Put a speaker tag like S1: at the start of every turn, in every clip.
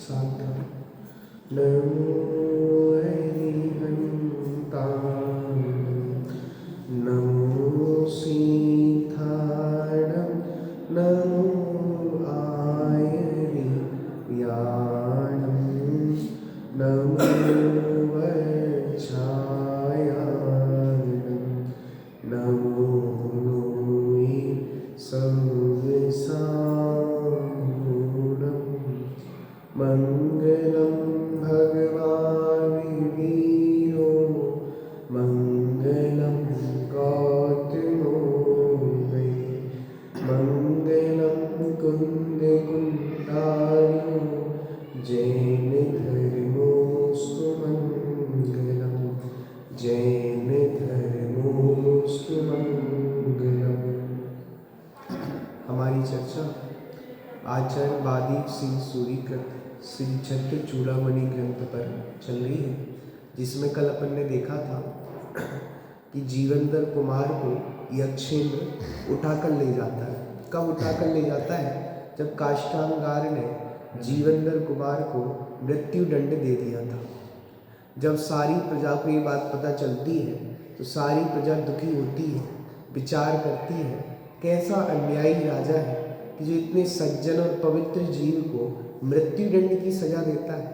S1: साधन नमो अरिहन्ताय नमो सीताय नमो आयर्याय नमो वज्राय नमो लोये सर्वसाम्पूर्णं मङ्गलं भगवान् वीरो मङ्गलं गौतमो वै मङ्गलं कुन्दकुण्डायो जैन धर्मोऽस्तु मङ्गलं जैन धर्मोऽस्तु मङ्गलम्। हमारी चर्चा आचार्य वादी सिंह सूरीकृत श्री छत्र चूड़ामणि ग्रंथ पर चल रही है, जिसमें कल अपन ने देखा था कि जीवंदर कुमार को यक्षेंद्र उठाकर ले जाता है। कब उठाकर ले जाता है? जब काष्ठांगार ने जीवंदर कुमार को मृत्यु दंड दे दिया था। जब सारी प्रजा को ये बात पता चलती है तो सारी प्रजा दुखी होती है, विचार करती है कैसा अन्यायी राजा है कि जो इतने सज्जन और पवित्र जीव को मृत्यु दंड की सजा देता है।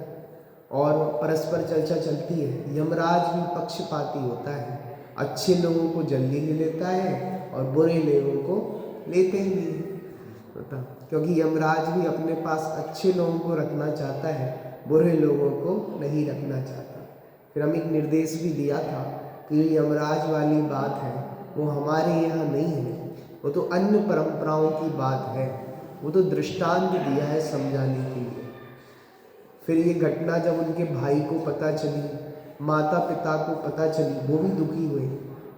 S1: और परस्पर चर्चा चलती है। यमराज भी पक्षपाती होता है, अच्छे लोगों को जल्दी ले लेता है और बुरे लोगों को लेते ही नहीं होता, क्योंकि यमराज भी अपने पास अच्छे लोगों को रखना चाहता है, बुरे लोगों को नहीं रखना चाहता। फिर हम एक निर्देश भी दिया था कि यमराज वाली बात है वो हमारे यहाँ नहीं है, वो तो अन्य परंपराओं की बात है, वो तो दृष्टांत दिया है समझाने के लिए। फिर ये घटना जब उनके भाई को पता चली, माता पिता को पता चली, वो भी दुखी हुए,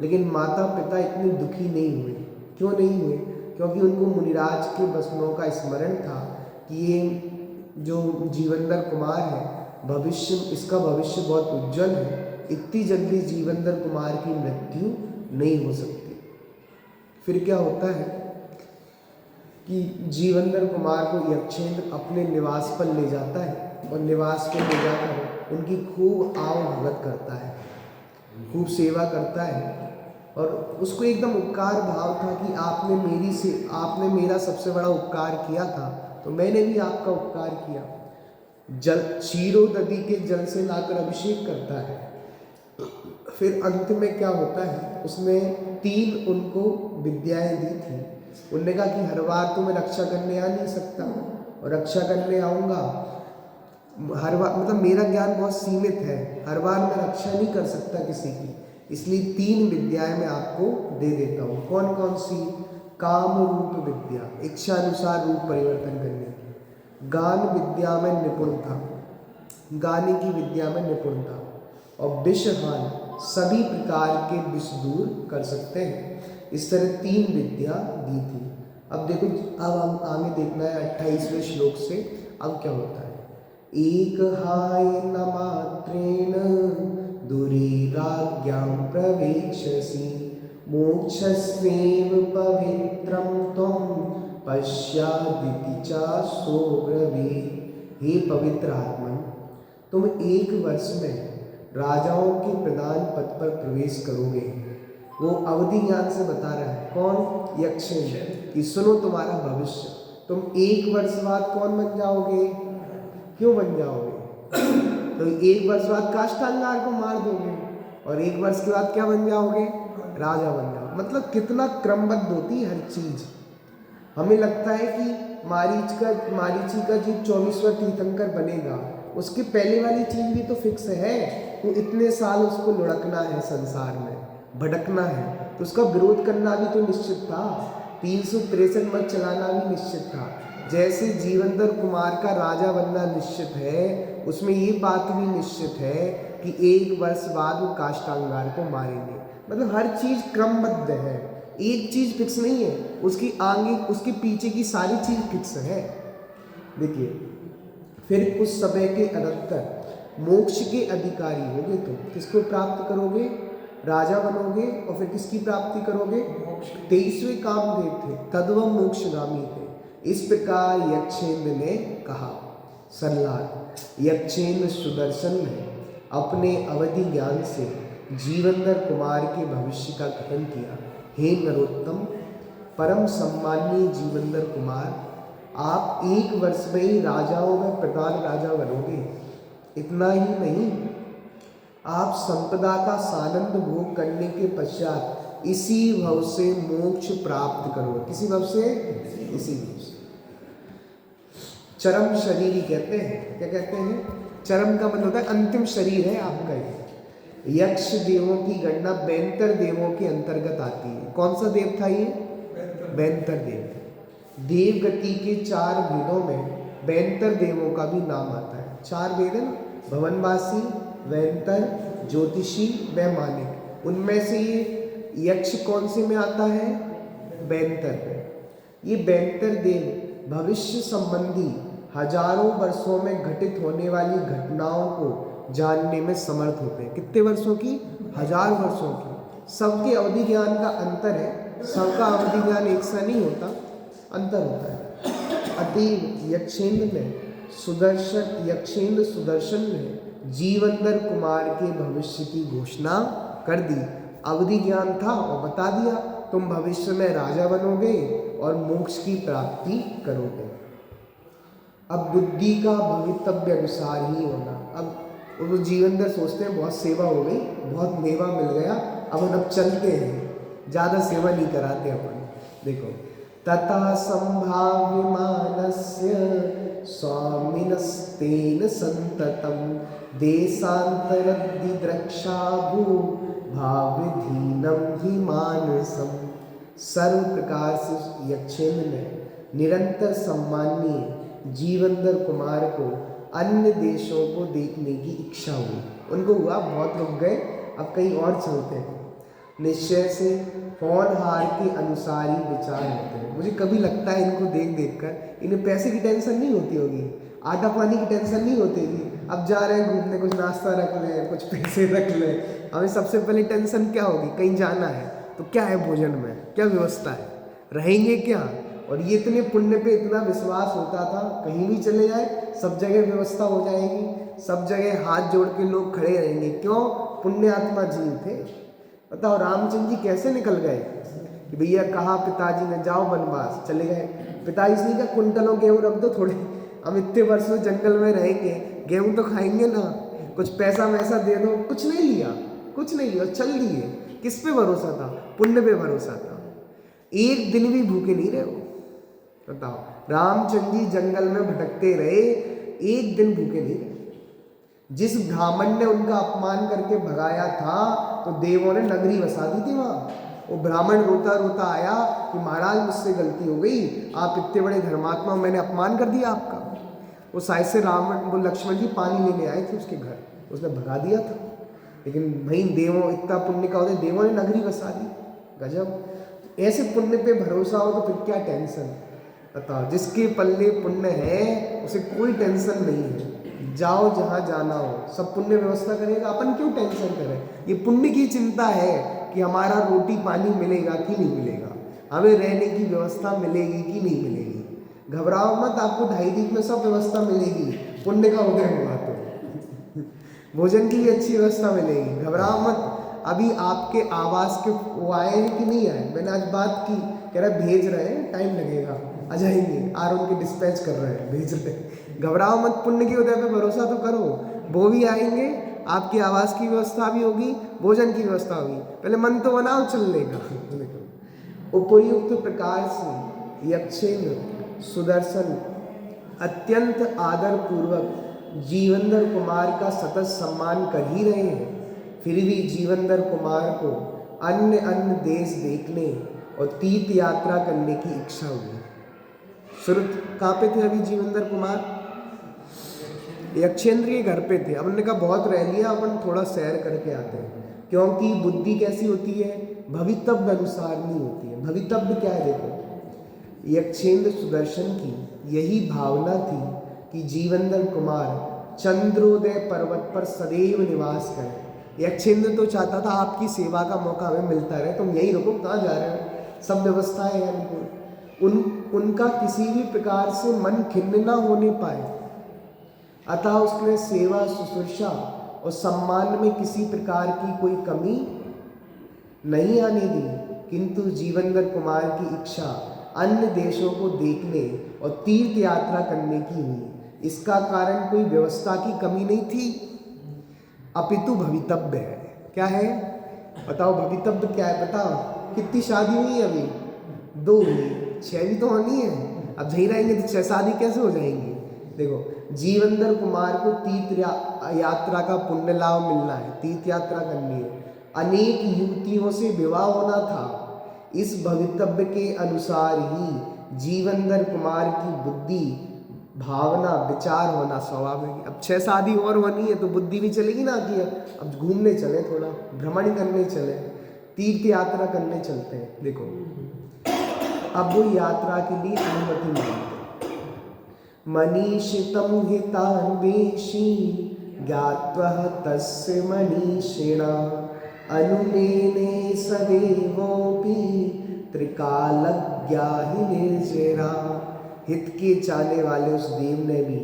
S1: लेकिन माता पिता इतने दुखी नहीं हुए। क्यों नहीं हुए? क्योंकि उनको मुनिराज के वचनों का स्मरण था कि ये जो जीवंदर कुमार है इसका भविष्य बहुत उज्जवल है, इतनी जल्दी जीवंदर कुमार की मृत्यु नहीं हो सकती। फिर क्या होता है कि जीवंदर कुमार को यक्षेंद्र अपने निवास पर ले जाता है और निवास पे ले जाकर उनकी खूब भगत करता है, खूब सेवा करता है। और उसको एकदम उपकार भाव था कि आपने मेरा सबसे बड़ा उपकार किया था तो मैंने भी आपका उपकार किया। जल क्षीरो नदी के जल से लाकर अभिषेक करता है। फिर अंत में क्या होता है, उसने 3 उनको विद्याएं दी थी। उन्होंने कहा कि हर बार तो मैं रक्षा करने आ नहीं सकता और रक्षा करने आऊँगा हर बार, मतलब मेरा ज्ञान बहुत सीमित है, हर बार मैं रक्षा नहीं कर सकता किसी की, इसलिए 3 विद्याएं मैं आपको दे देता हूँ। कौन कौन सी? काम रूप विद्या, इच्छा अनुसार रूप परिवर्तन करने की। गान विद्या में निपुणता, गाने की विद्या में निपुणता। और विषहान, सभी प्रकार के विष दूर कर सकते हैं। इस तरह 3 विद्या दी थी। अब देखो, अब हम आगे देखना है 28वें श्लोक से। अब क्या होता है? एक हाय न मात्रेण दुरीराज्ञां प्रवेशसि मोक्षस्वेव पवित्रं त्वं पश्यादिति चास्तो ब्रवीत्। हे पवित्र आत्मन, तुम 1 वर्ष में राजाओं के प्रधान पद पर प्रवेश करोगे। वो अवधि ज्ञान से बता रहा है। कौन? यक्षेंद्र। कि सुनो तुम्हारा भविष्य, तुम 1 वर्ष बाद कौन बन जाओगे? क्यों बन जाओगे? तो 1 वर्ष बाद काष्ठांगार को मार दोगे और 1 वर्ष के बाद क्या बन जाओगे? राजा बन जाओगे। मतलब कितना क्रमबद्ध होती है हर चीज। हमें लगता है कि मारीची का जो 24वां तीर्थंकर बनेगा, उसके पहले वाली चीज भी तो फिक्स है। वो इतने साल उसको लुढ़कना है, संसार में भटकना है, तो उसका विरोध करना भी तो निश्चित था। 363 मत चलाना भी निश्चित था। जैसे जीवंदर कुमार का राजा बनना निश्चित है, उसमें ये बात भी निश्चित है कि 1 वर्ष बाद वो काष्ठांगार को मारेंगे। मतलब हर चीज क्रमबद्ध है, एक चीज फिक्स नहीं है, उसकी आगे उसके पीछे की सारी चीज फिक्स है। देखिए, फिर कुछ समय के अनंतर मोक्ष के अधिकारी होगे तुम। किसको प्राप्त करोगे? राजा बनोगे और फिर किसकी प्राप्ति करोगे? 23वें कामदेव थे, तद्वम मोक्षगामी थे। इस प्रकार यक्षेंद्र ने कहा। सल्लाद। यक्षेंद्र सुदर्शन ने अपने अवधि ज्ञान से जीवंदर कुमार के भविष्य का कथन किया। हे नरोत्तम, परम सम्माननीय जीवंदर कुमार, आप 1 वर्ष में ही राजाओं में प्रधान राजा बनोगे। इतना ही नहीं, आप संपदा का सानंद भोग करने के पश्चात इसी भव से मोक्ष प्राप्त करोगे। किसी भव से? इसी भव से। चरम शरीर ही कहते हैं। क्या कहते हैं? चरम का मतलब होता है अंतिम शरीर है आपका। यक्ष देवों की गणना बैंतर देवों के अंतर्गत आती है। कौन सा देव था ये? बैंतर देव। देव गति के 4 भेदों में बैंतर देवों का भी नाम आता है। 4 भेद है ना, भवनवासी, वैंतर, ज्योतिषी व मानिक। उनमें से ये यक्ष कौन से में आता है? बैंतर। ये बैंतर देव भविष्य संबंधी हजारों वर्षों में घटित होने वाली घटनाओं को जानने में समर्थ होते हैं। कितने वर्षों की? 1000 वर्षों की। सबके अवधि ज्ञान का अंतर है, सबका अवधि ज्ञान एक सा नहीं होता, अंतर होता है। अतएव यक्षेंद्र सुदर्शन ने जीवंदर कुमार के भविष्य की घोषणा कर दी। अवधि ज्ञान था और बता दिया, तुम भविष्य में राजा बनोगे और मोक्ष की प्राप्ति करोगे। अब बुद्धि का भवितव्य अनुसार ही होना। अब वो जीवंदर सोचते हैं बहुत सेवा हो गई, बहुत मेवा मिल गया, अब चलते हैं, ज़्यादा सेवा नहीं कराते अपन। देखो, तथा संभाव्यमानस्य स्वामिनस्तेन संततम देशांतरद्दिद्रक्षाभू भावधीनम हि मानसम। सर्व प्रकार से यक्षेंद्र ने निरंतर सम्माननीय जीवंदर कुमार को अन्य देशों को देखने की इच्छा हुई। उनको हुआ बहुत रुक गए, अब कहीं और चलते हैं। निश्चय से होनहार के अनुसार ही विचार होते हैं। मुझे कभी लगता है इनको देख देख कर इन्हें पैसे की टेंशन नहीं होती होगी, आटा पानी की टेंशन नहीं होती होगी। अब जा रहे हैं घूमने, कुछ नाश्ता रख लें, कुछ पैसे रख लें। हमें सबसे पहले टेंशन क्या होगी? कहीं जाना है तो क्या है भोजन में, क्या व्यवस्था है, रहेंगे क्या? और ये इतने पुण्य पे इतना विश्वास होता था, कहीं भी चले जाए सब जगह व्यवस्था हो जाएगी, सब जगह हाथ जोड़ के लोग खड़े रहेंगे। क्यों? पुण्यात्मा जीव थे। बताओ रामचंद्र जी कैसे निकल गए कि भैया कहा पिताजी ने जाओ वनवास, चले गए। पिताजी से का कुंटलों गेहूँ रख दो थोड़े, हम इतने वर्षों जंगल में रहेंगे, गेहूँ तो खाएंगे ना, कुछ पैसा वैसा दे दो। कुछ नहीं लिया, कुछ नहीं लिया, चल दिए। किस पे भरोसा था? पुण्य पे भरोसा था। एक दिन भी भूखे नहीं रहे हो। बताओ, रामचंद्र जी जंगल में भटकते रहे, एक दिन भूखे नहीं रहे। जिस ब्राह्मण ने उनका अपमान करके भगाया था तो देवों ने नगरी बसा दी थी वहाँ। वो ब्राह्मण रोता रोता आया कि महाराज मुझसे गलती हो गई, आप इतने बड़े धर्मात्मा, मैंने अपमान कर दिया आपका। वो शायद से वो लक्ष्मण जी पानी लेने आए थे उसके घर, उसने भगा दिया था। लेकिन भाई देवों, इतना पुण्य का होता है, देवों ने नगरी बसा दी। गजब। ऐसे पुण्य पे भरोसा हो तो फिर क्या टेंशन। बताओ, जिसके पल्ले पुण्य है उसे कोई टेंशन नहीं है। जाओ जहाँ जाना हो, सब पुण्य व्यवस्था करेगा, अपन क्यों टेंशन करें। ये पुण्य की चिंता है कि हमारा रोटी पानी मिलेगा कि नहीं मिलेगा, हमें रहने की व्यवस्था मिलेगी कि नहीं मिलेगी। घबराओ मत, आपको 2.5 दिन में सब व्यवस्था मिलेगी। पुण्य का उदय हुआ तो भोजन की भी अच्छी व्यवस्था मिलेगी, घबराओ मत। अभी आपके आवास के वो आए हैं कि नहीं आए? मैंने आज बात की, कह रहा भेज रहे हैं, टाइम लगेगा, आ जाएंगे। आर उनके डिस्पैच कर रहे हैं, भेज रहे हैं। घबराओ मत, पुण्य के उदय पे भरोसा तो करो, वो भी आएंगे, आपकी आवास की व्यवस्था भी होगी, भोजन की व्यवस्था होगी। पहले मन तो बनाओ, चलने का। उपयुक्त प्रकार से यक्षेंद्र सुदर्शन अत्यंत आदर पूर्वक जीवंदर कुमार का सतत सम्मान कर ही रहे हैं, फिर भी जीवंदर कुमार को अन्य अन्य देश देखने और तीर्थ यात्रा करने की इच्छा हुई। सुरत कहाँ पे थे अभी जीवंदर कुमार? यक्षेंद्र के घर पे थे। अब उन्होंने कहा बहुत रह लिया, अपन थोड़ा सैर करके आते हैं। क्योंकि बुद्धि कैसी होती है? भवितव्य अनुसार नहीं होती है। भवितव्य क्या है? देखो, यक्षेंद्र सुदर्शन की यही भावना थी कि जीवंदर कुमार चंद्रोदय पर्वत पर सदैव निवास करें। यक्षेंद्र तो चाहता था आपकी सेवा का मौका हमें मिलता रहे, तुम यहीं रुको, कहाँ जा रहे हो, सब व्यवस्था है अनुकूल। उनका किसी भी प्रकार से मन खिन्न ना होने पाए, अतः उसने सेवा, शुश्रूषा और सम्मान में किसी प्रकार की कोई कमी नहीं आने दी, किंतु जीवनधर कुमार की इच्छा अन्य देशों को देखने और तीर्थ यात्रा करने की हुई। इसका कारण कोई व्यवस्था की कमी नहीं थी, अपितु भवितव्य है। क्या है बताओ? भवितव्य क्या है बताओ? कितनी शादी हुई है अभी? 2 हुई, 6 भी तो होनी है। अब नहीं रहेंगे तो 6 शादी कैसे हो जाएंगी? देखो, जीवनधर कुमार को तीर्थ यात्रा का पुण्य लाभ मिलना है, तीर्थ यात्रा करनी है, अनेक युवतियों से विवाह होना था। इस भवितव्य के अनुसार ही जीवनधर कुमार की बुद्धि, भावना, विचार होना स्वाभाविक है। अब 6 शादी और होनी है तो बुद्धि भी चलेगी ना कि अब घूमने चले, थोड़ा भ्रमण करने चले, तीर्थ यात्रा करने चलते हैं। देखो, अब वो यात्रा के लिए अनुमति मांगते। मनीषितं हितान्वेषी ज्ञात्वा तस्य मनीषिणा अनुमेने सदेवोऽपि त्रिकालज्ञा हि निर्जरा। हित के चाहने वाले उस देव ने भी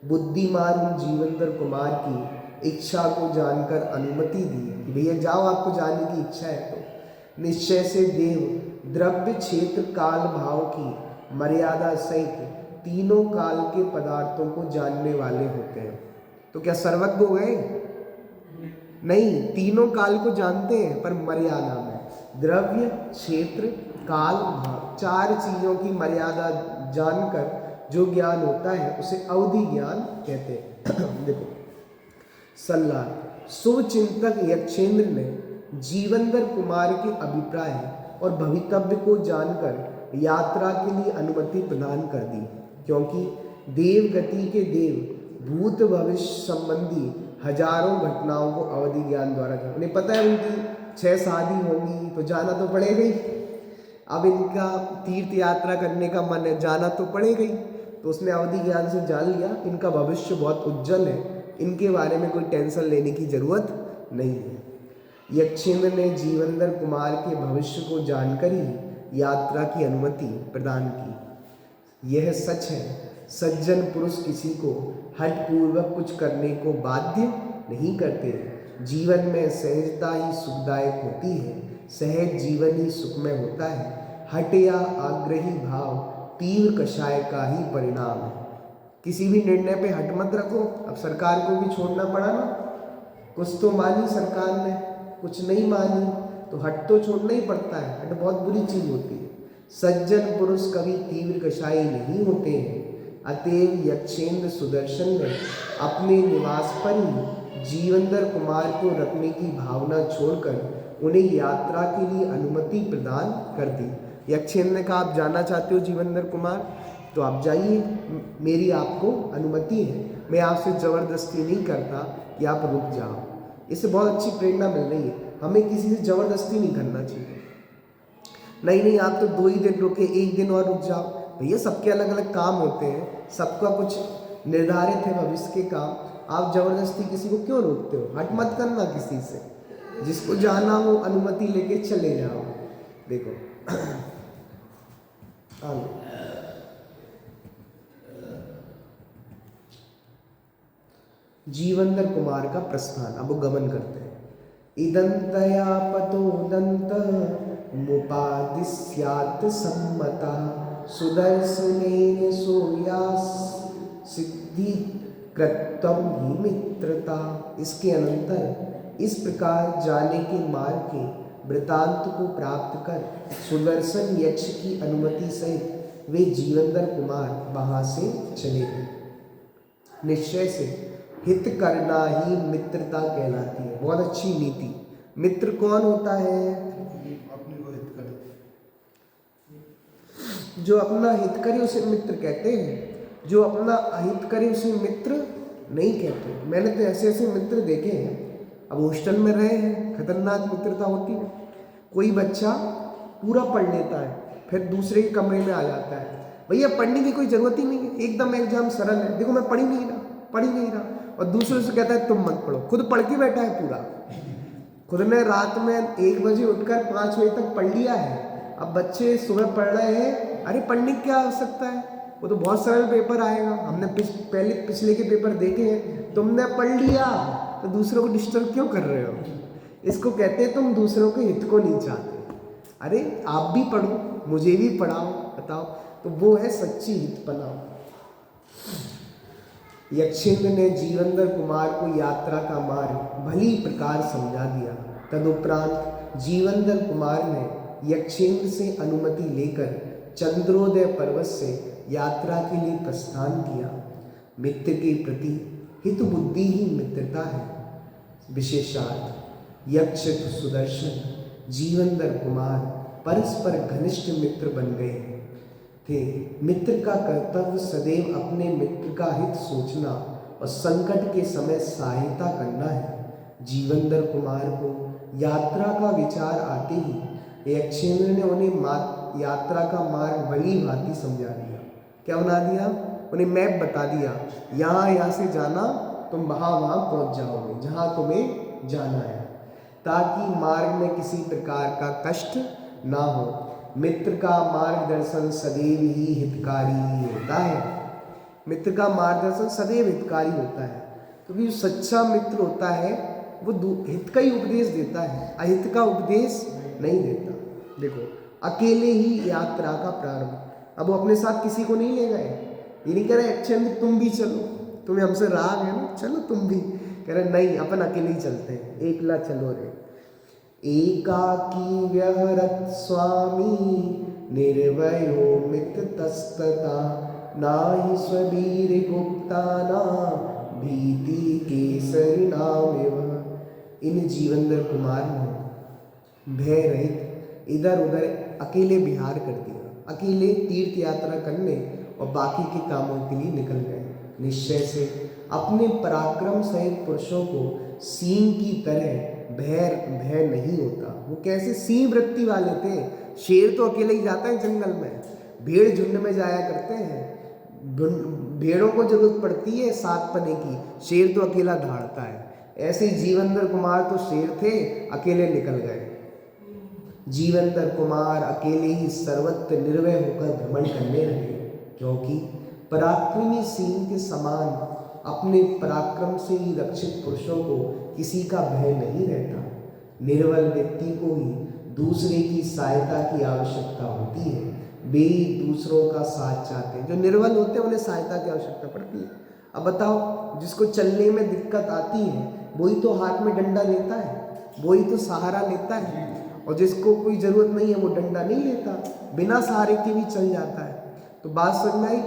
S1: बुद्धिमान जीवनधर कुमार की इच्छा को जानकर अनुमति दी कि भैया जाओ, आपको जाने की इच्छा है तो। निश्चय से देव द्रव्य, क्षेत्र, काल, भाव की मर्यादा सहित तीनों काल के पदार्थों को जानने वाले होते हैं। तो क्या सर्वज्ञ हो गए? नहीं, तीनों काल को जानते हैं पर मर्यादा में। द्रव्य, क्षेत्र, काल, भाव, 4 चीजों की मर्यादा जानकर जो ज्ञान होता है उसे अवधि ज्ञान कहते हैं। देखो, सल्लाह शुभ चिंतक यक्षेंद्र ने जीवनधर कुमार के अभिप्राय और भवितव्य को जानकर यात्रा के लिए अनुमति प्रदान कर दी, क्योंकि देव गति के देव भूत भविष्य संबंधी हजारों घटनाओं को अवधि ज्ञान द्वारा जाना। उन्हें पता है उनकी 6 शादी होंगी तो जाना तो पड़ेगा ही। अब इनका तीर्थ यात्रा करने का मन है, जाना तो पड़ेगा ही। तो उसने अवधि ज्ञान से जान लिया इनका भविष्य बहुत उज्जवल है, इनके बारे में कोई टेंशन लेने की जरूरत नहीं है। यक्षेंद्र ने जीवनधर कुमार के भविष्य को जानकर ही यात्रा की अनुमति प्रदान की। यह सच है, सज्जन पुरुष किसी को हठपूर्वक कुछ करने को बाध्य नहीं करते। जीवन में सहजता ही सुखदायक होती है, सहज जीवन ही सुखमय होता है। हठ या आग्रही भाव तीव्र कषाय का ही परिणाम है। किसी भी निर्णय पे हट मत रखो। अब सरकार को भी छोड़ना पड़ा ना, कुछ तो मानी सरकार ने, कुछ नहीं मानी तो हट तो छोड़ना ही पड़ता है। हट बहुत बुरी चीज होती है। सज्जन पुरुष कभी तीव्र कषाई नहीं होते हैं। अतएव यक्षेंद्र सुदर्शन ने अपने निवास पर ही जीवनधर कुमार को रखने की भावना छोड़कर उन्हें यात्रा के लिए अनुमति प्रदान कर दी। यक्षेंद्र ने कहा, आप जाना चाहते हो जीवनधर कुमार तो आप जाइए, मेरी आपको अनुमति है, मैं आपसे ज़बरदस्ती नहीं करता कि आप रुक जाओ। इससे बहुत अच्छी प्रेरणा मिल रही है। हमें किसी से ज़बरदस्ती नहीं करना चाहिए। नहीं आप तो 2 ही दिन रुके, 1 दिन और रुक जाओ। भैया सबके अलग अलग काम होते हैं, सबका कुछ निर्धारित है भविष्य के काम। आप ज़बरदस्ती किसी को क्यों रोकते हो? हट मत करना किसी से, जिसको जाना हो अनुमति लेके चले जाओ। देखो जीवनधर कुमार का प्रस्थान। अब वो गमन करते हैं। इदंतया पतोदंत मुपादिस्यात् सम्मता सुदर्शनेन सूर्यास सिद्धि कृत्वम ही मित्रता। इसके अनंतर इस प्रकार जाने के मार्ग के वृतांत को प्राप्त कर सुदर्शन यक्ष की अनुमति सहित वे जीवनधर कुमार वहां से चले गए। निश्चय से हित करना ही मित्रता कहलाती है। बहुत अच्छी नीति। मित्र कौन होता है?
S2: अपने को हित करे,
S1: जो अपना हित करे उसे मित्र कहते हैं, जो अपना अहित करे उसे मित्र नहीं कहते। मैंने तो ऐसे ऐसे मित्र देखे हैं। अब हॉस्टल में रहे हैं, खतरनाक मित्रता होती है। कोई बच्चा पूरा पढ़ लेता है, फिर दूसरे के कमरे में आ जाता है, भैया पढ़ने की कोई जरूरत ही नहीं है, एकदम एग्जाम सरल है, देखो मैं पढ़ ही नहीं रहा। और दूसरे से कहता है तुम मत पढ़ो, खुद पढ़ के बैठा है पूरा। खुद ने रात में 1 बजे उठकर 5 बजे तक पढ़ लिया है। अब बच्चे सुबह पढ़ रहे हैं, अरे पढ़ने की क्या आवश्यकता है, वो तो बहुत सरल पेपर आएगा, हमने पहले पिछले के पेपर देखे हैं, तुमने पढ़ लिया तो दूसरों को डिस्टर्ब क्यों कर रहे हो? इसको कहते हैं तुम दूसरों के हित को नहीं चाहते। अरे आप भी पढ़ो, मुझे भी पढ़ाओ, बताओ, तो वो है सच्ची हित बनाओ। यक्षेंद्र ने जीवंदर कुमार को यात्रा का मार्ग भली प्रकार समझा दिया। तदुपरांत जीवंदर कुमार ने यक्षेंद्र से अनुमति लेकर चंद्रोदय पर्वत से यात्रा के लिए प्रस्थान किया। मित्र के प्रति हित बुद्धि ही मित्रता है। विशेषार्थ यक्ष सुदर्शन जीवंदर कुमार परस्पर घनिष्ठ मित्र बन गए थे। मित्र का कर्तव्य सदैव अपने मित्र का हित सोचना और संकट के समय सहायता करना है। जीवंदर कुमार को यात्रा का विचार आते ही यक्षेंद्र ने उन्हें यात्रा का मार्ग भली भांति समझा दिया। क्या बना दिया? उन्हें मैप बता दिया, यहाँ से जाना, तुम वहाँ पहुँच जाओगे जहाँ तुम्हें जाना है, ताकि मार्ग में किसी प्रकार का कष्ट ना हो। मित्र का मार्गदर्शन सदैव ही हितकारी होता है। मित्र का मार्गदर्शन सदैव हितकारी होता है, क्योंकि जो सच्चा मित्र होता है वो हित का ही उपदेश देता है, अहित का उपदेश नहीं देता। देखो, अकेले ही यात्रा का प्रारंभ। अब वो अपने साथ किसी को नहीं ले गए, ये नहीं कह रहे यक्षेंद्र तुम भी चलो, तुम्हें हमसे राग है ना, चलो तुम भी। कह रहे नहीं, अपन अकेले ही चलते हैं, एकला चलो रे। एकाकी व्यहरत स्वामी निर्वयो मित्र तस्तता नाहि स्ववीर गुप्ता ना भीति केसरी नामेव। इन जीवंदर कुमार ने भय रहित इधर उधर अकेले विहार कर दिया, अकेले तीर्थ यात्रा करने और बाकी के कामों के लिए निकल गए। निश्चय से अपने पराक्रम सहित पुरुषों को सिंह की तरह भय नहीं होता। वो कैसे सिंह वृत्ति वाले थे। शेर तो अकेले ही जाता है जंगल में, भेड़ झुंड में जाया करते हैं, भेड़ों को जरूरत पड़ती है साथ पने की, शेर तो अकेला दहाड़ता है। ऐसे ही जीवंदर कुमार तो शेर थे, अकेले निकल गए। जीवंदर कुमार अकेले ही सर्वत्र निर्भय होकर भ्रमण करने लगे, क्योंकि पराक्रमी सिंह के समान अपने पराक्रम से ही रक्षित पुरुषों को किसी का भय नहीं रहता। निर्बल व्यक्ति को ही दूसरे की सहायता की आवश्यकता होती है। वे दूसरों का साथ चाहते हैं। जो निर्बल होते हैं उन्हें सहायता की आवश्यकता पड़ती है। अब बताओ, जिसको चलने में दिक्कत आती है वही तो हाथ में डंडा लेता है, वही तो सहारा लेता है, और जिसको कोई ज़रूरत नहीं है वो डंडा नहीं लेता, बिना सहारे के भी चल जाता है। तो बात समझ में आई?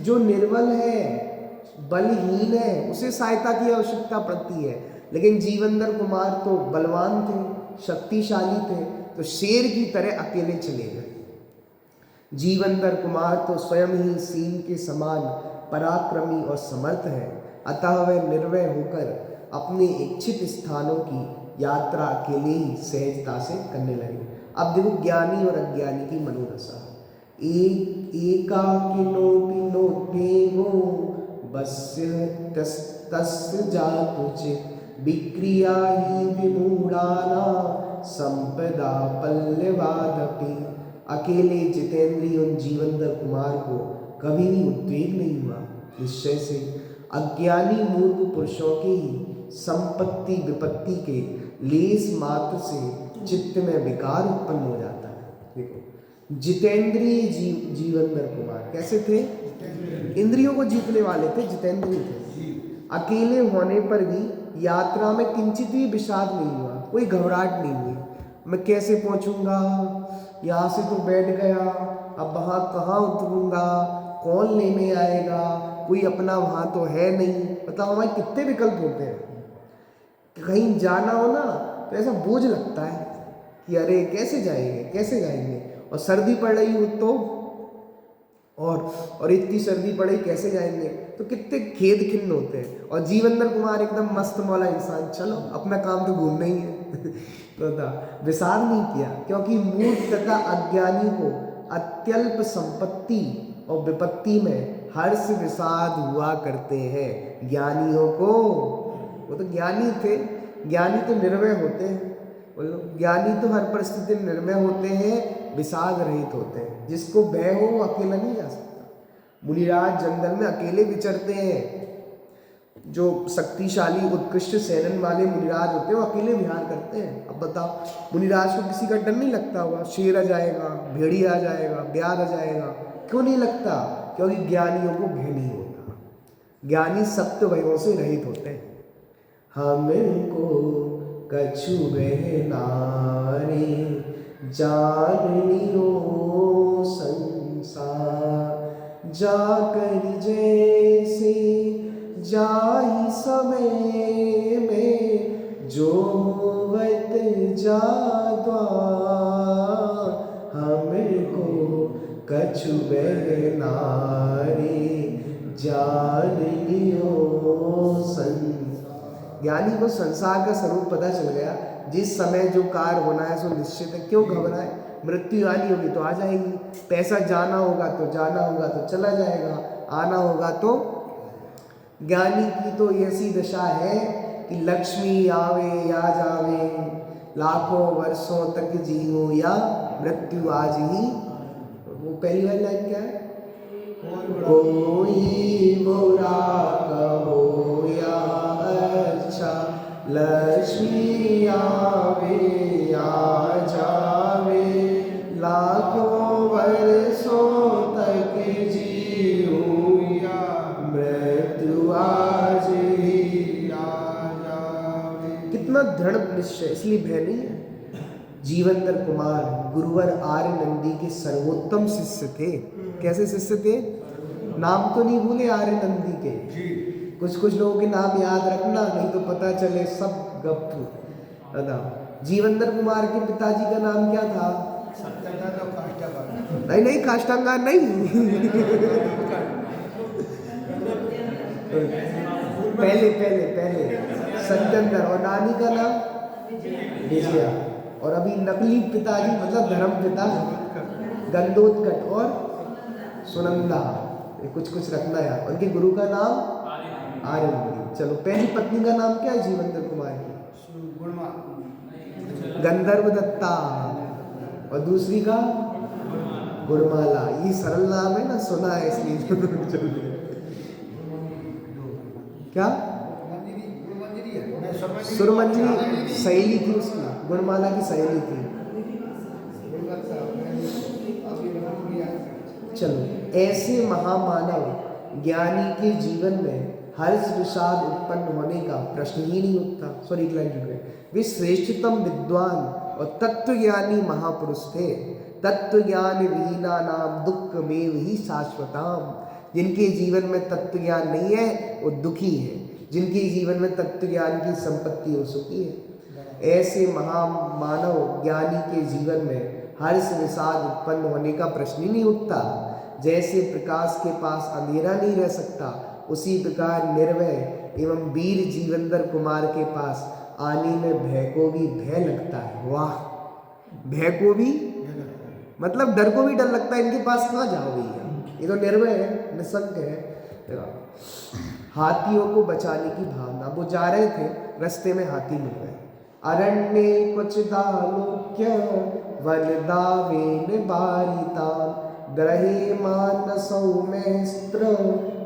S1: जो निर्बल है, बलहीन है, उसे सहायता की आवश्यकता पड़ती है। लेकिन जीवंदर कुमार तो बलवान थे, शक्तिशाली थे, तो शेर की तरह अकेले चले गए। जीवंदर कुमार तो स्वयं ही सिंह के समान पराक्रमी और समर्थ है, अतः वे निर्भय होकर अपने इच्छित स्थानों की यात्रा अकेले ही सहजता से करने लगे। अब देखो ज्ञानी और अज्ञानी की मनोदशा। एकाकिनोपि नोत्थेगो बस्य तस्य जातुचे विक्रिया ही विमूढ़ाना संपदा पल्लवादपि। अकेले जितेंद्रिय उन जीवंदर कुमार को कभी भी उद्वेग नहीं हुआ। निश्चय से अज्ञानी मूर्ख पुरुषों की ही संपत्ति विपत्ति के लेस मात्र से चित्त में विकार उत्पन्न हो जाता है। देखो, जितेंद्रिय जीवंदर कुमार कैसे थे? इंद्रियों को जीतने वाले थे, जितेंद्रिय थे। अकेले होने पर भी यात्रा में किंचित भी विषाद नहीं हुआ, कोई घबराहट नहीं हुई। मैं कैसे पहुंचूंगा, यहाँ से तो बैठ गया, अब वहाँ कहाँ उतरूंगा, कौन लेने आएगा, कोई अपना वहाँ तो है नहीं। बताओ, हमारे कितने विकल्प होते हैं। कहीं जाना हो ना तो ऐसा बोझ लगता है कि अरे कैसे जाएंगे, और सर्दी पड़ रही हो तो और इतनी सर्दी पड़े कैसे जाएंगे, तो कितने खेद खिन्न होते हैं। और जीवंदर कुमार एकदम मस्त मौला इंसान, चलो अपना काम तो घूमना ही है तो विषाद नहीं किया, क्योंकि मूर्ख तथा अज्ञानी को अत्यल्प संपत्ति और विपत्ति में हर्ष विषाद हुआ करते हैं। ज्ञानियों को, वो तो ज्ञानी थे, ज्ञानी तो निर्भय होते हैं, ज्ञानी तो हर परिस्थिति में निर्भय होते हैं, विषाद रहित होते हैं। जिसको भय हो वो अकेला नहीं जा सकता। मुनिराज जंगल में अकेले विचरते हैं। जो शक्तिशाली उत्कृष्ट सेनन वाले मुनिराज होते हैं वो अकेले विहार करते हैं। अब बताओ, मुनिराज को किसी का डर नहीं लगता होगा? शेर आ जाएगा, भेड़ी आ जाएगा, ब्याध आ जाएगा, क्यों नहीं लगता? क्योंकि ज्ञानियों को भय नहीं होता। ज्ञानी सप्त भयों से रहित होते हैं। हमको कछु भय नारे, जाननियो संसार, जाकर जैसे जाहि समय में, जोवत जाद्वार, हमको कछु भय नारे, जाननियो संसार। ज्ञानी को संसार का स्वरूप पता चल गया। जिस समय जो कार्य होना है सो निश्चित है, क्यों घबराए? मृत्यु आनी होगी तो आ जाएगी, पैसा जाना होगा तो जाना होगा तो चला जाएगा, आना होगा तो। ज्ञानी की तो ऐसी दशा है कि लक्ष्मी आवे या जावे, लाखों वर्षों तक जीवो या मृत्यु आज ही। वो पहली वाली लाइन क्या है? कोई बुरा कहो या अच्छा, लक्ष्मी आवे या जावे, लाखों वर्षों तक जीऊं या मृत्यु आज ही आ जावे। कितना दृढ़ निश्चय, इसलिए भय नहीं है। जीवंदर कुमार गुरुवर आर्य नंदी के सर्वोत्तम शिष्य थे। कैसे शिष्य थे? नाम तो नहीं भूले आर्य नंदी के। कुछ कुछ लोगों के नाम याद रखना, नहीं तो पता चले सब गप। जीवंदर कुमार के पिताजी का नाम क्या था? नहीं नहीं, काष्टांगा नहीं। पहले पहले पहले सत्येंद्र। और नानी का नाम विजया। और अभी नकली पिताजी मतलब धर्म पिता गंदोत्कट और सुनंदा। कुछ कुछ रखना है। उनके गुरु का नाम आर्यनंदी। चलो, पहली पत्नी का नाम क्या है जीवंदर कुमार की? गंधर्व दत्ता। और दूसरी का गुरमाला। ये सरल नाम है ना, सुना है इसलिए। क्या? सुरमंजरी सहेली थी उसकी, गुणमाला की सहेली थी। चलो, ऐसे महामानव ज्ञानी के जीवन में हर्ष विषाद उत्पन्न होने का प्रश्न ही नहीं उठता। सॉरी, एक लाइन जुड़ गए। वे श्रेष्ठतम विद्वान और तत्वज्ञानी महापुरुष थे। तत्वज्ञान विहीना नाम दुख में ही शाश्वताम। जिनके जीवन में तत्वज्ञान नहीं है वो दुखी है, जिनके जीवन में तत्वज्ञान की संपत्ति हो सुखी है। ऐसे महामानव ज्ञानी के जीवन में हर्ष विषाद उत्पन्न होने का प्रश्न ही नहीं उठता। जैसे प्रकाश के पास अंधेरा नहीं रह सकता, उसी प्रकार निर्भय एवं वीर जीवंदर कुमार के पास आने में भय को भी भय लगता है। वाह, भय को भी मतलब डर को भी डर लगता है। इनके पास कहाँ जाओ भैया, ये तो निर्भय है, निसंग है। हाथियों को बचाने की भावना। वो जा रहे थे, रास्ते में हाथी मिल गए। अरण्य कुछ दालोक्य वन दावेन बारिता, ग्रहे मानसौ मैस्त्र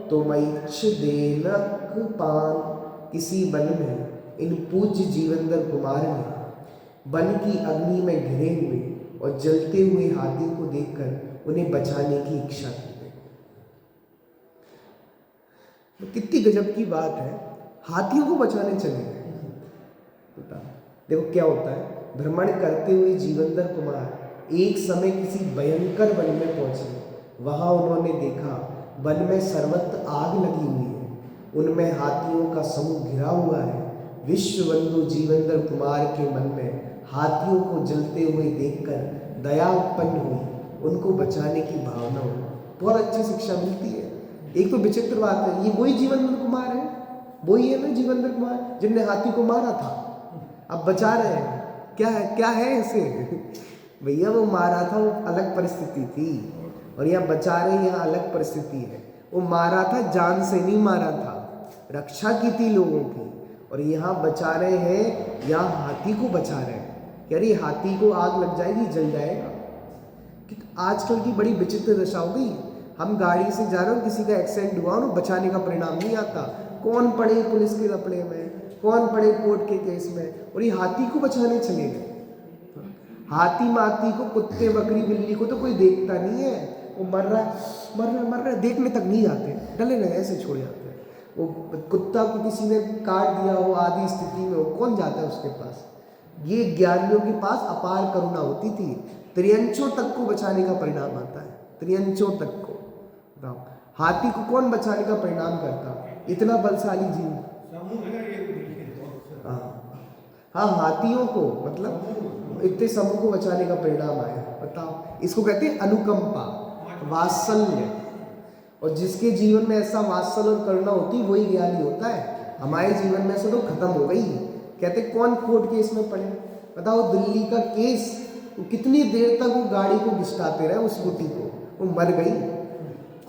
S1: तुमैच्छ देनक पान। किसी वन में इन पूज्य जीवंदर कुमार ने वन की अग्नि में घिरे हुए और जलते हुए हाथी को देखकर उन्हें बचाने की इच्छा की। तो कितनी गजब की बात है, हाथियों को बचाने चले गए। देखो क्या होता है, भ्रमण करते हुए जीवंदर कुमार एक समय किसी भयंकर वन में पहुंचे। वहां उन्होंने देखा वन में सर्वत्र आग लगी हुई है, उनमें हाथियों का समूह घिरा हुआ है। विश्वबंधु जीवंदर कुमार के मन में हाथियों को जलते हुए देखकर दया उत्पन्न हुई, उनको बचाने की भावना हुई। बहुत अच्छी शिक्षा मिलती है। एक तो विचित्र बात है, ये वही जीवंदर कुमार है, वही है ना जीवंदर कुमार जिनने हाथी को मारा था, अब बचा रहे हैं। क्या है ऐसे? भैया वो मारा था, वो अलग परिस्थिति थी, और यहाँ बचा रहे, यहाँ अलग परिस्थिति है। वो मारा था, जान से नहीं मारा था, रक्षा की थी लोगों की, और यहाँ बचा रहे हैं, यहाँ हाथी को बचा रहे हैं। यार ये हाथी को आग लग जाएगी, जल जाएगा। आजकल की बड़ी विचित्र दशा हो गई। हम गाड़ी से जा रहे हो, किसी का एक्सीडेंट हुआ और बचाने का परिणाम नहीं आता। कौन पड़े पुलिस के लपड़े में, कौन पड़े कोर्ट के केस में, और ये हाथी को बचाने चले गए। हाथी माती को, कुत्ते बकरी बिल्ली को तो कोई देखता नहीं है, वो मर रहा है मर रहा है मर रहा है, देखने तक नहीं जाते, डले रहे ऐसे छोड़ जाते हैं। वो कुत्ता को किसी ने काट दिया हो आदि स्थिति में हो, कौन जाता है उसके पास। ये ज्ञानियों के पास अपार करुणा होती थी, त्रियंचों तक को बचाने का परिणाम आता है, त्रियंचों तक को। बताओ हाथी को कौन बचाने का परिणाम करता, इतना बलशाली जीव। हाँ हाथियों को, मतलब इतने समूह को बचाने का परिणाम आया। बताओ इसको कहते हैं अनुकंपा, वात्सल्य। और जिसके जीवन में ऐसा वात्सल्य और करुणा होती वही ज्ञानी होता है। हमारे जीवन में से तो खत्म हो गई। कहते कौन कोर्ट केस में पड़े। बताओ दिल्ली का केस, वो कितनी देर तक वो गाड़ी को घिसटाते रहे, उस स्कूटी को, वो मर गई।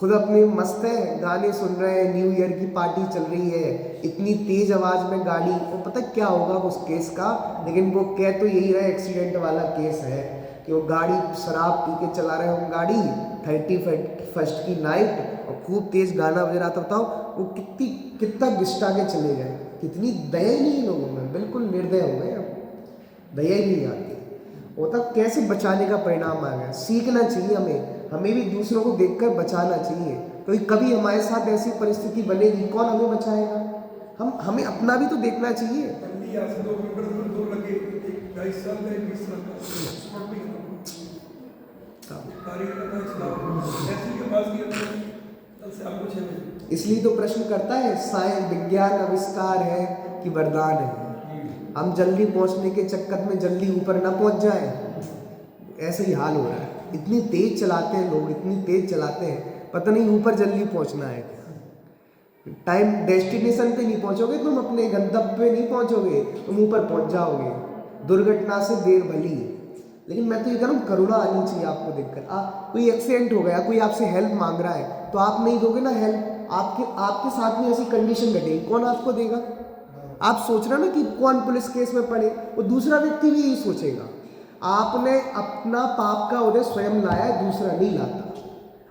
S1: खुद अपने मस्त है, गाने सुन रहे हैं, न्यू ईयर की पार्टी चल रही है, इतनी तेज आवाज में गाड़ी, वो पता क्या होगा उस केस का, लेकिन वो कह तो यही रहा एक्सीडेंट वाला केस है कि वो गाड़ी शराब पी के चला रहे हो गाड़ी, 31st की नाइट, और खूब तेज गाना बज रहा था। बताओ वो कितना घिसटा के चले गए। कितनी दया ही नहीं लोगों में, बिल्कुल निर्दय हो गए, दया ही नहीं आती। वो तब कैसे बचाने का परिणाम आ गया। सीखना चाहिए हमें भी दूसरों को देखकर बचाना चाहिए, क्योंकि कभी हमारे साथ ऐसी परिस्थिति बनेगी, कौन हमें बचाएगा। हमें अपना भी तो देखना चाहिए। इसलिए तो प्रश्न करता है, साइंस विज्ञान आविष्कार है कि वरदान है। हम जल्दी पहुंचने के चक्कर में जल्दी ऊपर ना पहुंच जाए, ऐसा ही हाल हो रहा है। इतनी तेज चलाते हैं लोग, इतनी तेज चलाते हैं, पता नहीं ऊपर जल्दी पहुंचना है। टाइम डेस्टिनेशन पे नहीं पहुंचोगे तुम, अपने गंतव्य पे नहीं पहुंचोगे, तुम ऊपर पहुंच जाओगे। दुर्घटना से देर भली। लेकिन मैं तो ये कह रहा हूँ, करुणा आनी चाहिए आपको देखकर। कोई एक्सीडेंट हो गया, कोई आपसे हेल्प मांग रहा है, तो आप नहीं दोगे ना हेल्प। आपके साथ में ऐसी कंडीशन घटेगी, कौन आपको देगा। आप सोच रहे हो ना कि कौन पुलिस केस में पड़े, वो दूसरा व्यक्ति भी यही सोचेगा। आपने अपना पाप का उदय स्वयं लाया है, दूसरा नहीं लाता।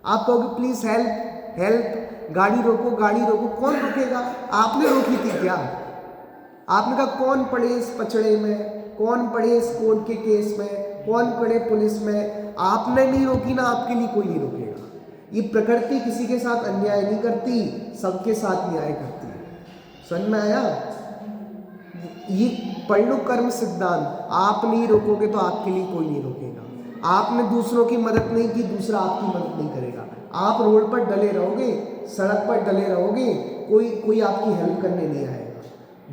S1: आप कहोगे प्लीज हेल्प हेल्प, गाड़ी रोको गाड़ी रोको, कौन रोकेगा। आपने रोकी थी क्या। आपने कहा कौन पड़े इस पचड़े में, कौन पड़े इस कोर्ट के केस में, कौन पड़े पुलिस में। आपने नहीं रोकी ना, आपके लिए कोई नहीं रोकेगा। ये प्रकृति किसी के साथ अन्याय नहीं करती, सबके साथ न्याय करती है। समझ में आया। ये पढ़ लो कर्म सिद्धांत। आप नहीं रोकोगे तो आपके लिए कोई नहीं रोकेगा। आपने दूसरों की मदद नहीं की, दूसरा आपकी मदद नहीं करेगा। आप रोड पर डले रहोगे, सड़क पर डले रहोगे, कोई आपकी हेल्प करने नहीं आएगा।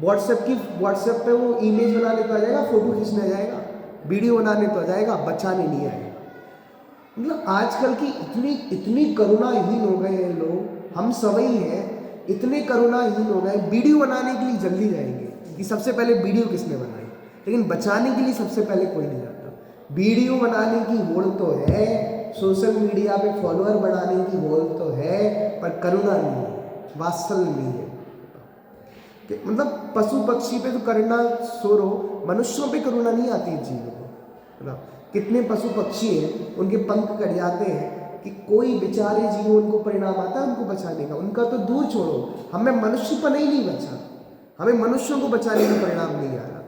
S1: व्हाट्सएप पे वो इमेज बनाने तो आ जाएगा, फोटो खींचने आ जाएगा, वीडियो बनाने तो आ जाएगा, बचाने नहीं आएगा। मतलब आजकल की इतनी करुणाहीन हो गए हैं लोग, हम सभी हैं इतने करुणाहीन हो गए। वीडियो बनाने के लिए जल्दी जाएंगे कि सबसे पहले वीडियो किसने बनाई, लेकिन बचाने के लिए सबसे पहले कोई नहीं जाता। वीडियो बनाने की होड़ तो है, सोशल मीडिया पे फॉलोअर बढ़ाने की होड़ तो है, पर करुणा नहीं है, वात्सल्य नहीं है। मतलब पशु पक्षी पे तो करुणा छोड़ो, मनुष्यों पे करुणा नहीं आती है जीवों को। मतलब कितने पशु पक्षी हैं, उनके पंख कट जाते हैं कि कोई बेचारे जीव उनको परिणाम आता है उनको बचाने का, उनका तो दूर छोड़ो, हमें मनुष्यपन ही नहीं बचा, हमें मनुष्यों को बचाने का परिणाम नहीं आ रहा।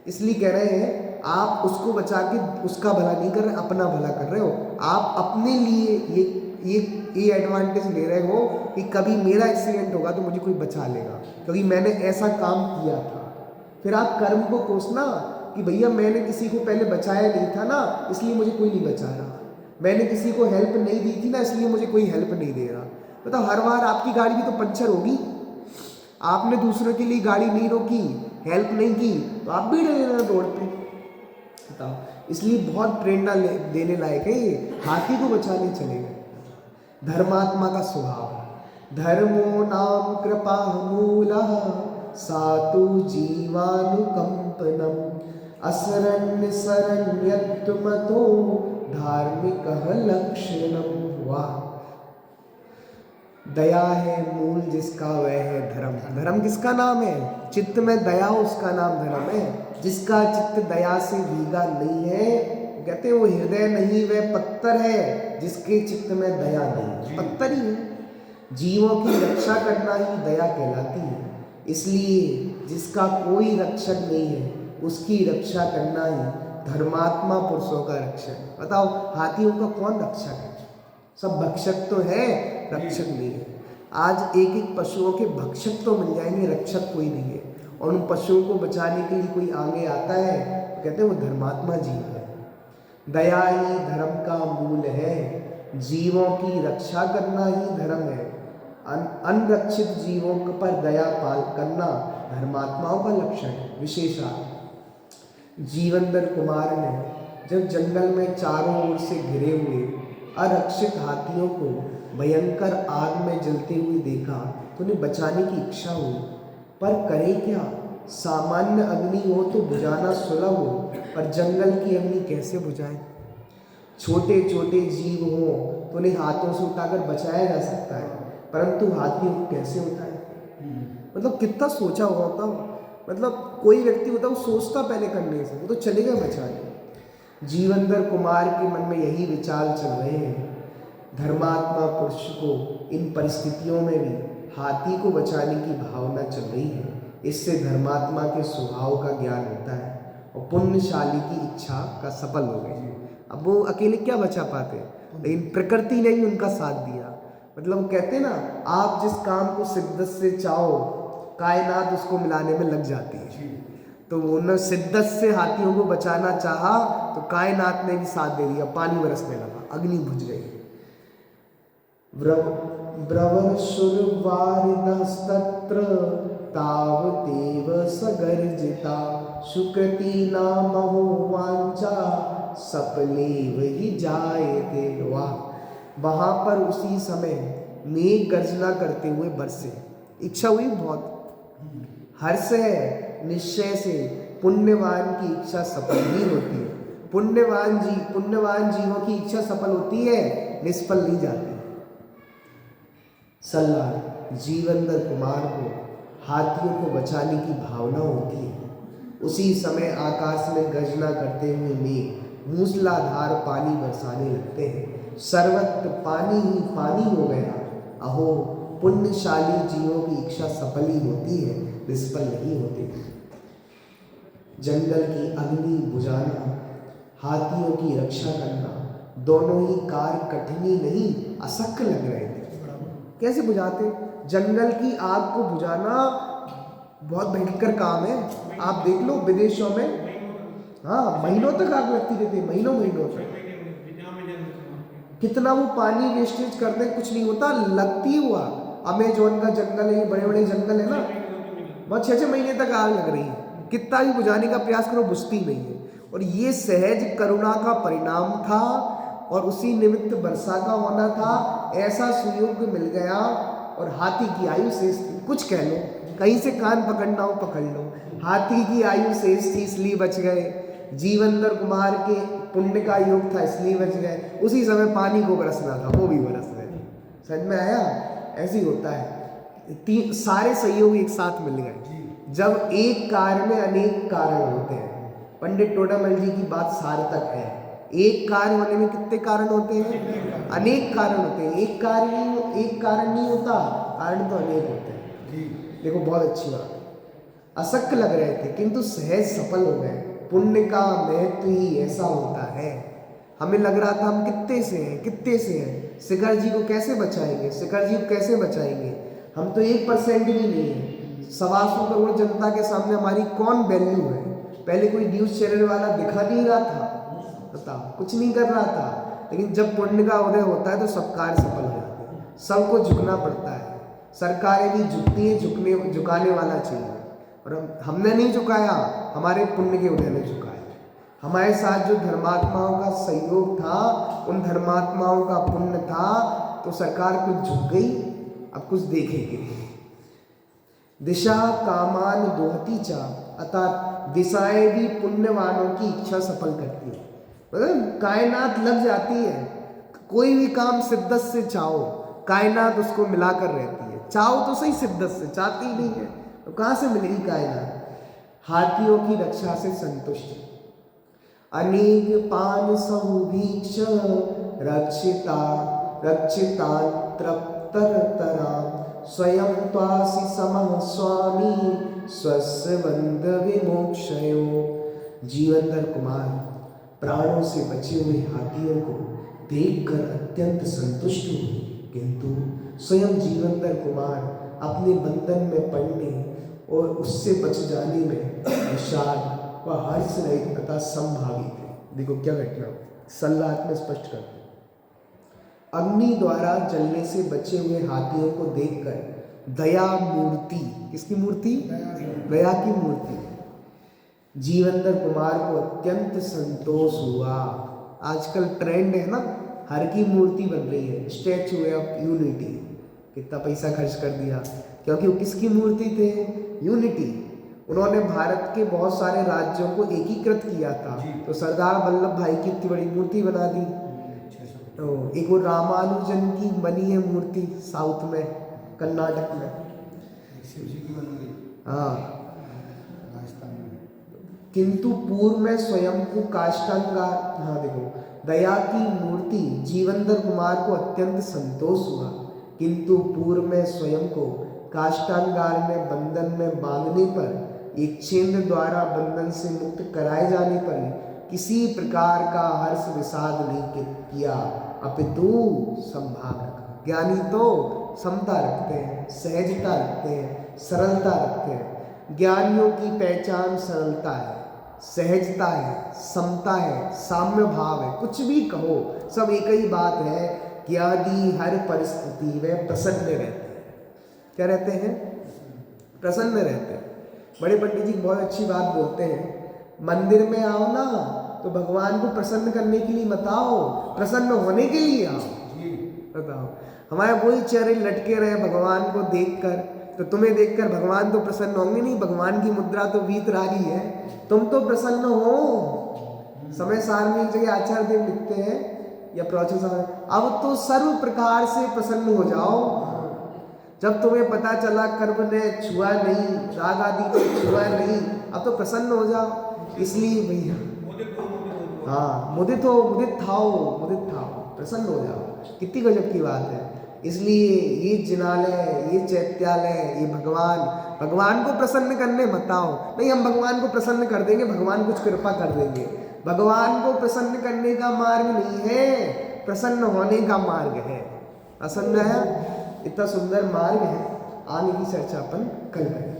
S1: इसलिए कह रहे हैं आप उसको बचा के उसका भला नहीं कर रहे, अपना भला कर रहे हो। आप अपने लिए ये एडवांटेज ले रहे हो कि कभी मेरा एक्सीडेंट होगा तो मुझे कोई बचा लेगा, क्योंकि मैंने ऐसा काम किया था। फिर आप कर्म को कोसना कि भैया मैंने किसी को पहले बचाया नहीं था ना, इसलिए मुझे कोई नहीं बचा रहा। मैंने किसी को हेल्प नहीं दी थी ना, इसलिए मुझे कोई हेल्प नहीं दे रहा। बताओ हर बार आपकी गाड़ी भी तो पंचर होगी। आपने दूसरों के लिए गाड़ी नहीं रोकी, हेल्प नहीं की, तो आप भी डरे ना रोड पे। बताओ, इसलिए बहुत प्रेरणा देने लायक है ये। हाथी को बचाने चले गए। धर्मात्मा का स्वभाव, धर्मो नाम कृपा मूलः सातु जीवानुकंपनम असरण्य शरण्यत्वमतो धार्मिकः लक्षणम। वाह, दया है मूल जिसका वह है धर्म। धर्म किसका नाम है? चित्त में दया हो उसका नाम धर्म है। जिसका चित्त दया से भीगा नहीं है, कहते हैं वो हृदय नहीं वह पत्थर है जिसके चित्त में दया नहीं, पत्थर ही है। जीवों की रक्षा करना ही दया कहलाती है। इसलिए जिसका कोई रक्षक नहीं है उसकी रक्षा करना ही धर्मात्मा पुरुषों का रक्षक है। बताओ हाथियों का कौन रक्षक है? सब भक्षक तो है, रक्षक नहीं है। आज एक एक पशुओं के भक्षक तो मिल जाएंगे, रक्षक कोई नहीं है। और उन पशुओं को बचाने के लिए कोई आगे आता है तो कहते हैं वो धर्मात्मा जीव है। दया ही धर्म का मूल है, जीवों की रक्षा करना ही धर्म है। अनरक्षित जीवों पर दया पाल करना धर्मात्माओं का लक्षण है। विशेषार्थ जीवनधर कुमार ने जब जंगल में चारों ओर से घिरे हुए अरक्षित हाथियों को भयंकर आग में जलते हुए देखा तो उन्हें बचाने की इच्छा हुई, पर करे क्या? सामान्य अग्नि हो तो बुझाना सुलभ हो, पर जंगल की अग्नि कैसे बुझाए? छोटे छोटे जीव हो तो उन्हें हाथों से उठाकर बचाया जा सकता है, परंतु हाथियों को कैसे उठाए? मतलब कितना सोचा हुआ होता, मतलब कोई व्यक्ति होता वो सोचता पहले करने से, वो तो चलेगा बचाने। जीवनधर कुमार के मन में यही विचार चल रहे हैं। धर्मात्मा पुरुष को इन परिस्थितियों में भी हाथी को बचाने की भावना चल रही है। इससे धर्मात्मा के स्वभाव का ज्ञान होता है और पुण्यशाली की इच्छा का सफल हो गए। अब वो अकेले क्या बचा पाते, लेकिन प्रकृति ने ही उनका साथ दिया। मतलब कहते हैं ना, आप जिस काम को शिद्दत से चाहो कायनात उसको मिलाने में लग जाती है। तो उन्होंने शिद्दत से हाथियों को बचाना चाहा तो कायनात ने भी साथ दे दिया, पानी बरसने लगा, अग्नि बुझ गई। ब्रवशुरवारिदस्तत्र तावदेव सगर्जिता सुकृति नामहो वांचा सपलेव ही जायते। वाह! वहां पर उसी समय मेघ गर्जना करते हुए बरसे। इच्छा हुई बहुत, हर्ष है, निश्चय से पुण्यवान की इच्छा सफल ही होती है। पुण्यवान जीवों की इच्छा सफल होती है, निष्फल नहीं जाती। सल्लाह जीवनधर कुमार को हाथियों को बचाने की भावना होती है। उसी समय आकाश में गर्जना करते हुए मेघ मूसलाधार पानी बरसाने लगते हैं। सर्वत्र पानी ही पानी हो गया। अहो, पुण्यशाली जीवों की इच्छा सफल ही होती है, निष्फल नहीं होती। जंगल की अग्नि बुझाना, हाथियों की रक्षा करना, दोनों ही कार्य कठिन ही नहीं अशक्य लग रहे थे। कैसे बुझाते? जंगल की आग को बुझाना बहुत भयंकर काम है। आप देख लो विदेशों में, हाँ, महीनों तक आग लगती रहती है, महीनों तक। कितना वो पानी वेस्टेज करते, कुछ नहीं होता, लगती हुआ। अमेजोन का जंगल है, बड़े बड़े जंगल है ना, बहुत 6-6 महीने तक आग लग रही है। कितना भी बुझाने का प्रयास करो, बुझती नहीं है। और ये सहज करुणा का परिणाम था और उसी निमित्त वर्षा का होना था। ऐसा सुयोग मिल गया और हाथी की आयु शेष थी। कुछ कह लो, कहीं से कान पकड़ना हो पकड़ लो, हाथी की आयु शेष थी इसलिए बच गए। जीवनधर कुमार के पुण्य का योग था इसलिए बच गए। उसी समय पानी को बरसना था, वो भी बरस गए। समझ में आया? ऐसे ही होता है, सारे सहयोग एक साथ मिल गए। जब एक कार्य में अनेक कारण होते हैं, पंडित टोडामल जी की बात सार्थक है। एक कार्य होने में कितने कारण होते हैं? अनेक कारण होते हैं। एक कारण नहीं होता, कारण तो अनेक होते हैं। देखो बहुत अच्छी बात, अशक्य लग रहे थे किंतु सहज सफल हो गए। पुण्य का महत्व ही ऐसा होता है। हमें लग रहा था हम कितने से हैं, शिखर जी को कैसे बचाएंगे, हम तो 1% भी नहीं है। 125 करोड़ जनता के सामने हमारी कौन वैल्यू है? पहले कोई न्यूज चैनल वाला दिखा नहीं रहा था, बताओ, कुछ नहीं कर रहा था। लेकिन जब पुण्य का उदय होता है तो सब कार्य सफल हो जाते हैं। सबको झुकना पड़ता है, सरकारें भी झुकती हैं, झुकाने वाला चाहिए। और हमने नहीं झुकाया, हमारे पुण्य के उदय ने झुकाया। हमारे साथ जो धर्मात्माओं का सहयोग था, उन धर्मात्माओं का पुण्य था, तो सरकार कुछ झुक गई। अब कुछ देखेंगे। दिशा कामान दोहती चा, अर्थात दिशाएं भी पुण्यवानों की इच्छा सफल करती है। मतलब कायनात लग जाती है। कोई भी काम शिद्दत से चाहो, कायनात उसको मिलाकर रहती है। चाहो तो सही, शिद्दत से चाहती ही नहीं है तो कहाँ से मिलेगी कायनात? हाथियों की रक्षा से संतुष्ट। अनेक पान सहुभीक्ष रक्षिता रक्षितान तृप्तरतरा स्वयं त्वासि समः स्वामी स्वस्य बंध विमोक्षयो। जीवनधर कुमार प्राणों से बचे हुए हाथियों को देखकर अत्यंत संतुष्ट हुए, किंतु स्वयं जीवनधर कुमार अपने बंधन में पड़ने और उससे बच जाने में विषाद व हर्ष रहित तथा संभावी थे। देखो क्या घटना सल्लाहत में स्पष्ट करते। अग्नि द्वारा जलने से बचे हुए हाथियों को देखकर दया मूर्ति, किसकी मूर्ति? दया की मूर्ति जीवनधर कुमार को अत्यंत संतोष हुआ। आजकल ट्रेंड है ना, हर की मूर्ति बन रही है, स्टैचू ऑफ यूनिटी। कितना पैसा खर्च कर दिया, क्योंकि वो किसकी मूर्ति थे? यूनिटी। उन्होंने भारत के बहुत सारे राज्यों को एकीकृत किया था, तो सरदार वल्लभ भाई की इतनी बड़ी मूर्ति बना दी। तो एक वो रामानुजन की बनी है मूर्ति साउथ में, कर्नाटक में। हाँ, किंतु पूर्व में स्वयं को काष्ठांगार, हाँ देखो, दया की मूर्ति जीवनधर कुमार को अत्यंत संतोष हुआ, किंतु पूर्व में स्वयं को काष्ठांगार में बंधन में बांधने पर, एक छेद द्वारा बंधन से मुक्त कराए जाने पर किसी प्रकार का हर्ष विषाद नहीं किया, अपितु संभाव रखा। ज्ञानी तो समता रखते हैं, सहजता रखते हैं, सरलता रखते हैं। ज्ञानियों की पहचान सरलता है, सहजता है, समता है, साम्य भाव है। कुछ भी कहो, सब एक ही बात है। ज्ञानी हर परिस्थिति में प्रसन्न रहते हैं। क्या रहते हैं? प्रसन्न रहते हैं। बड़े पंडित जी बहुत अच्छी बात बोलते हैं, मंदिर में आओ ना तो भगवान को प्रसन्न करने के लिए मत आओ, प्रसन्न होने के लिए आओ। बताओ, हमारे वही चेहरे लटके रहे भगवान को देखकर, तो तुम्हें देखकर भगवान तो प्रसन्न होंगे नहीं। भगवान की मुद्रा तो वीतरागी है, तुम तो प्रसन्न हो। समय सार में एक जगह आचार्य देव लिखते हैं, या प्रवचन समय, अब तो सर्व प्रकार से प्रसन्न हो जाओ। जब तुम्हें पता चला कर्म ने छुआ नहीं, राग आदि ने छुआ नहीं, अब तो प्रसन्न हो जाओ। इसलिए भैया, हाँ, मुदित हो, मुदित थाओ, प्रसन्न हो जाओ। कितनी गजब की बात है। इसलिए ये जिनालय, ये चैत्यालय, ये भगवान को प्रसन्न करने मत आओ। नहीं, हम भगवान को प्रसन्न कर देंगे, भगवान कुछ कृपा कर देंगे। भगवान को प्रसन्न करने का मार्ग नहीं है, प्रसन्न होने का मार्ग है। असमझ आया? इतना सुंदर मार्ग है। आने की चर्चा अपन कल करेंगे।